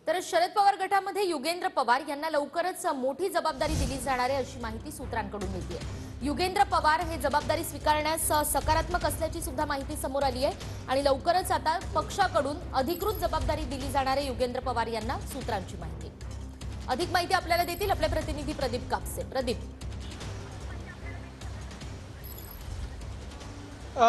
तर शरद पवार गटामध्ये युगेंद्र पवार यांना लवकरच मोठी जबाबदारी दिली जाणार आहे अशी माहिती सूत्रांकडून मिळते। युगेंद्र पवार हे जबाबदारी स्वीकारण्यास सकारात्मक असल्याची सुद्धा माहिती समोर आली आहे आणि लवकरच आता पक्षाकडून अधिकृत जबाबदारी दिली जाणार आहे युगेंद्र पवार यांना, सूत्रांची माहिती। अधिक माहिती आपल्याला देतील आपले प्रतिनिधी प्रदीप कापसे। प्रदीप,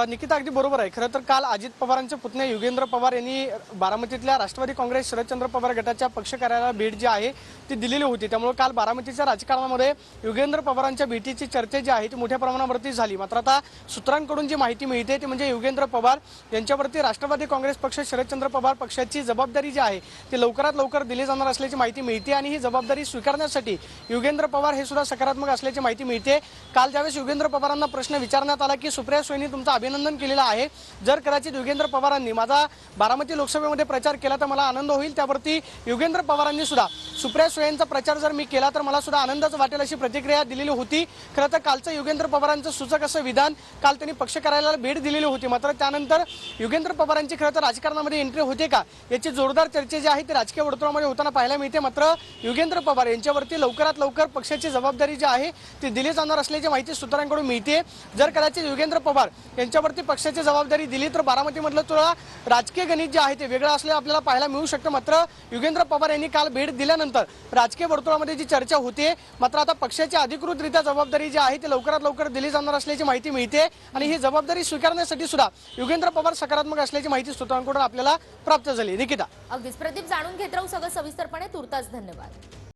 निकिता अगदी बरोबर आहे। खरं तर काल अजित पवारांचे पुतणे युगेंद्र पवार यांनी बारामतीतल्या राष्ट्रवादी काँग्रेस शरदचंद्र पवार गटाच्या पक्ष कार्यालयाला भेट जी आहे ती दिलेली होती। त्यामुळे काल बारामतीच्या राजकारणामध्ये युगेंद्र पवारांच्या भेटीची चर्चा जी आहे ती मोठ्या प्रमाणावरती झाली। मात्र आता सूत्रांकडून जी माहिती मिळते ती म्हणजे युगेंद्र पवार यांच्यावरती राष्ट्रवादी काँग्रेस पक्ष शरदचंद्र पवार पक्षाची जबाबदारी जी आहे ती लवकरात लवकर दिली जाणार असल्याची माहिती मिळते आणि ही जबाबदारी स्वीकारण्यासाठी युगेंद्र पवार हे सुद्धा सकारात्मक असल्याची माहिती मिळते। काल ज्यावेळेस युगेंद्र पवारांना प्रश्न विचारण्यात आला की सुप्रिया सुळेंनी तुमचा अभिनंदन केलेलं आहे, जर कदाचित युगेंद्र पवारांनी माझा बारामती लोकसभेमध्ये प्रचार केला तर मला आनंद होईल, त्यावरती युगेंद्र पवारांनी सुद्धा सुप्रिया सुळेंचा प्रचार जर मी केला तर मला सुद्धा आनंदाच वाटेल अशी प्रतिक्रिया दिलेली होती। खरं तर कालचं युगेंद्र पवारांचं सूचक असं विधान काल त्यांनी पक्ष कार्यालयाला भेट दिलेली होती। मात्र त्यानंतर युगेंद्र पवारांची खरं तर राजकारणामध्ये एंट्री होते का याची जोरदार चर्चा जी आहे ती राजकीय वर्तुळामध्ये होताना पाहायला मिळते। मात्र युगेंद्र पवार यांच्यावरती लवकरात लवकर पक्षाची जबाबदारी जी आहे ती दिली जाणार असल्याची माहिती सूत्रांकडून मिळते। जर कदाचित युगेंद्र पवार यांच्यावरती पक्षाची जबाबदारी दिली तर बारामतीमधलं थोडा राजकीय गणित जे आहे ते वेगळं असल्याचं आपल्याला पाहायला मिळू शकतं। मात्र युगेंद्र पवार यांनी काल भेट दिल्यानंतर राजकीय वर्तुळामध्ये जी चर्चा होते, मात्र आता पक्षाची अधिकृतरित्या जबाबदारी जी आहे ती लवकरात लवकर दिली जाणार असल्याची माहिती मिळते आणि ही जबाबदारी स्वीकारण्यासाठी सुद्धा युगेंद्र पवार सकारात्मक असल्याची माहिती सूत्रांकडून आपल्याला प्राप्त झाली। निकिता, अगदीच प्रदीप, जाणून घेत राहू सगळं सविस्तरपणे। तुर्तास धन्यवाद।